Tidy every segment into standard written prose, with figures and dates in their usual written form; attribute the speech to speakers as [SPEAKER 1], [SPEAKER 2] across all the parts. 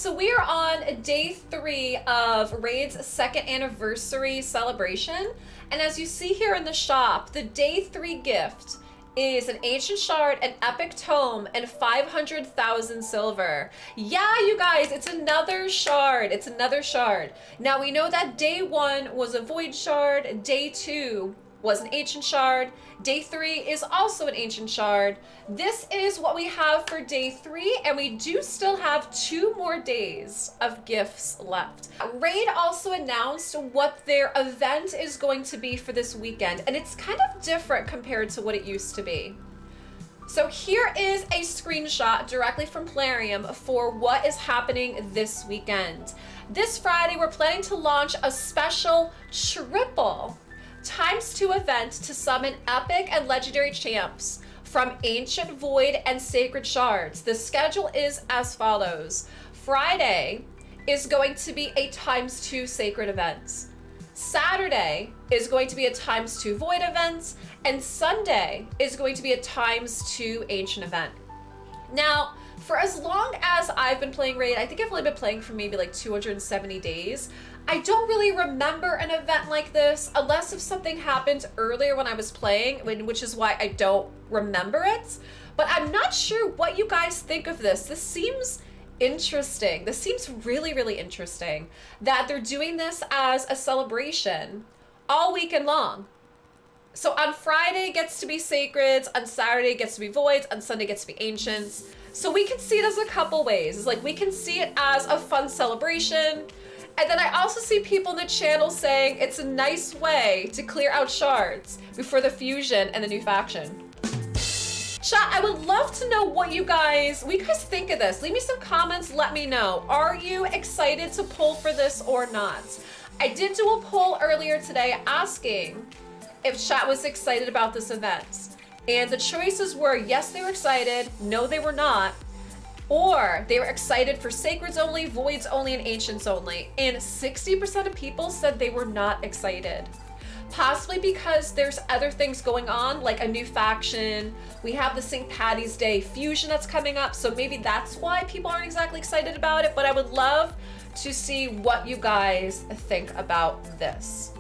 [SPEAKER 1] So we are on day 3 of Raid's 2nd anniversary celebration. And as you see here in the shop, the day 3 gift is an ancient shard, an epic tome, and 500,000 silver. Yeah, you guys, it's another shard. It's another shard. Now we know that day 1 was a void shard, day 2 was an ancient shard, day 3 is also an ancient shard. This is what we have for day 3, and we do still have 2 more days of gifts left. Raid also announced what their event is going to be for this weekend, and it's kind of different compared to what it used to be. So here is a screenshot directly from Plarium for what is happening this weekend. This Friday, we're planning to launch a special triple ×2 event to summon epic and legendary champs from ancient, void, and sacred shards. The schedule is as follows. Friday is going to be a ×2 sacred event. Saturday is going to be a ×2 void event, and Sunday is going to be a ×2 ancient event. Now, for as long as I've been playing Raid, I think I've only been playing for maybe like 270 days. I don't really remember an event like this unless if something happened earlier when I was playing, which is why I don't remember it. But I'm not sure what you guys think of this. This seems interesting. This seems really, really interesting that they're doing this as a celebration all weekend long. So on Friday gets to be sacreds, on Saturday gets to be voids, on Sunday gets to be ancients. So we can see it as a couple ways. It's like we can see it as a fun celebration. And then I also see people in the channel saying it's a nice way to clear out shards before the fusion and the new faction. Chat, I would love to know what you guys think of this. Leave me some comments, let me know. Are you excited to pull for this or not? I did do a poll earlier today asking if chat was excited about this event. And the choices were yes, they were excited, no, they were not, or they were excited for sacreds only, voids only, and ancients only. And 60% of people said they were not excited. Possibly because there's other things going on, like a new faction. We have the St. Patty's Day fusion that's coming up, so maybe that's why people aren't exactly excited about it, but I would love to see what you guys think about this.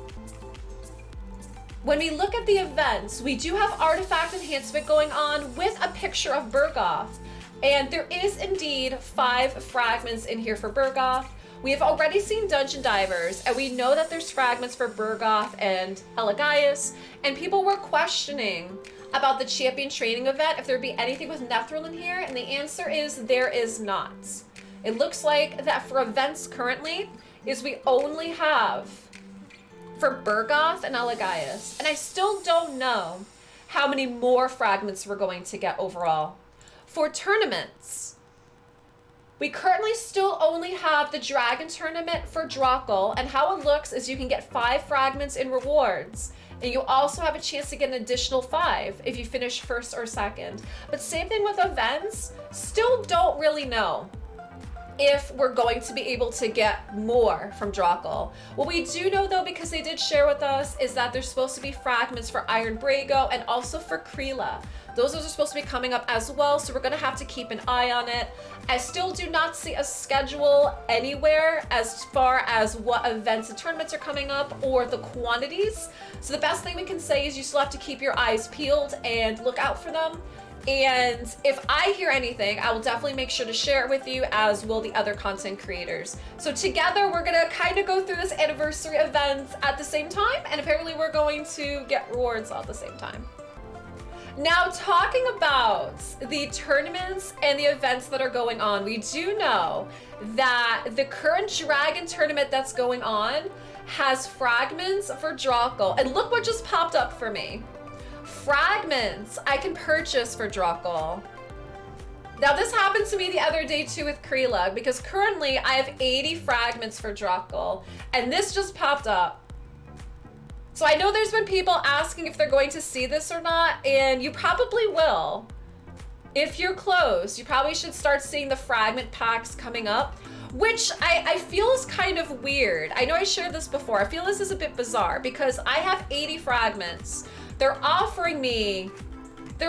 [SPEAKER 1] When we look at the events, we do have artifact enhancement going on with a picture of Bergoth. And there is indeed 5 fragments in here for Bergoth. We have already seen Dungeon Divers, and we know that there's fragments for Bergoth and Elagaeus, and people were questioning about the champion training event, if there'd be anything with Nethril in here, and the answer is there is not. It looks like that for events currently, is we only have for Bergoth and Elagaeus, and I still don't know how many more fragments we're going to get overall. For tournaments, we currently still only have the Dragon Tournament for Drakul, and how it looks is you can get 5 fragments in rewards, and you also have a chance to get an additional 5 if you finish 1st or 2nd. But same thing with events, still don't really know if we're going to be able to get more from Drakul. What we do know though, because they did share with us, is that there's supposed to be fragments for Iron Brago and also for Leila. Those are supposed to be coming up as well, so we're gonna have to keep an eye on it. I still do not see a schedule anywhere as far as what events and tournaments are coming up or the quantities. So the best thing we can say is you still have to keep your eyes peeled and look out for them. And if I hear anything, I will definitely make sure to share it with you, as will the other content creators. So together, we're gonna kind of go through this anniversary event at the same time, and apparently we're going to get rewards all at the same time. Now, talking about the tournaments and the events that are going on, we do know that the current Dragon Tournament that's going on has fragments for Drakul. And look what just popped up for me. Fragments I can purchase for Drakul. Now this happened to me the other day too with Leila, because currently I have 80 fragments for Drakul, and this just popped up. So I know there's been people asking if they're going to see this or not, and you probably will. If you're close, you probably should start seeing the fragment packs coming up, which I feel is kind of weird. I know I shared this before. I feel this is a bit bizarre because I have 80 fragments. They're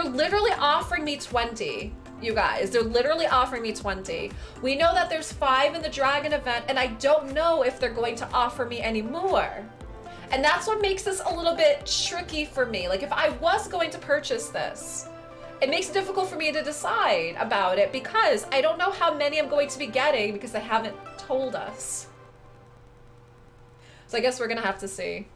[SPEAKER 1] literally offering me 20. you guys. They're literally offering me 20. We know that there's 5 in the dragon event, and I don't know if they're going to offer me any more. And that's what makes this a little bit tricky for me. Like, if I was going to purchase this, it makes it difficult for me to decide about it because I don't know how many I'm going to be getting because they haven't told us. So I guess we're gonna have to see.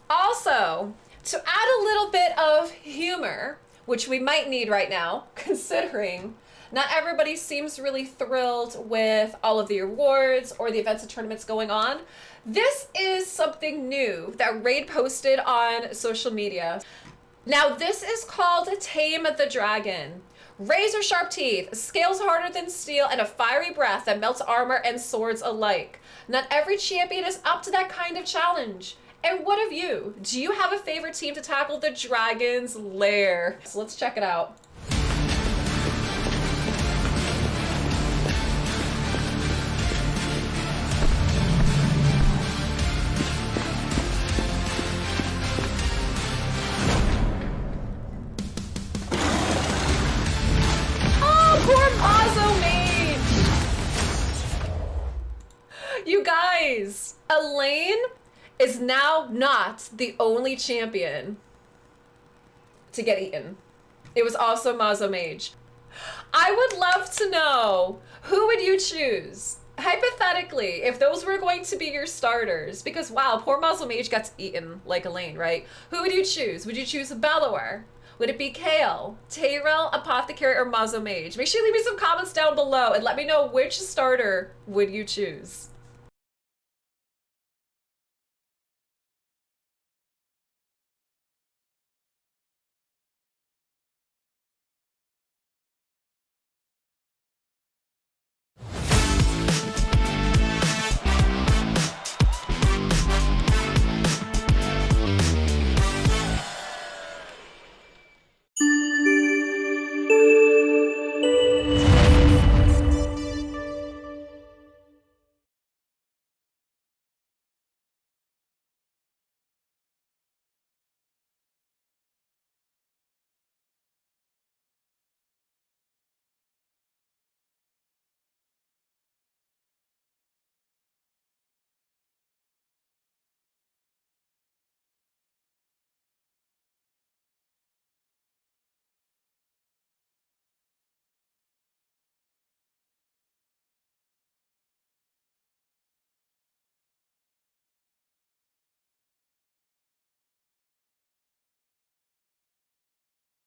[SPEAKER 1] Also, to add a little bit of humor, which we might need right now, considering not everybody seems really thrilled with all of the awards or the events and tournaments going on, this is something new that Raid posted on social media. Now, this is called Tame the Dragon. Razor sharp teeth, scales harder than steel, and a fiery breath that melts armor and swords alike. Not every champion is up to that kind of challenge. And what of you? Do you have a favorite team to tackle the dragon's lair? So let's check it out. You guys, Elaine is now not the only champion to get eaten. It was also Mazo Mage. I would love to know, who would you choose? Hypothetically, if those were going to be your starters, because wow, poor Mazo Mage got eaten like Elaine, right? Who would you choose? Would you choose a Bellower? Would it be Kale, Tyrell, Apothecary, or Mazo Mage? Make sure you leave me some comments down below and let me know which starter would you choose.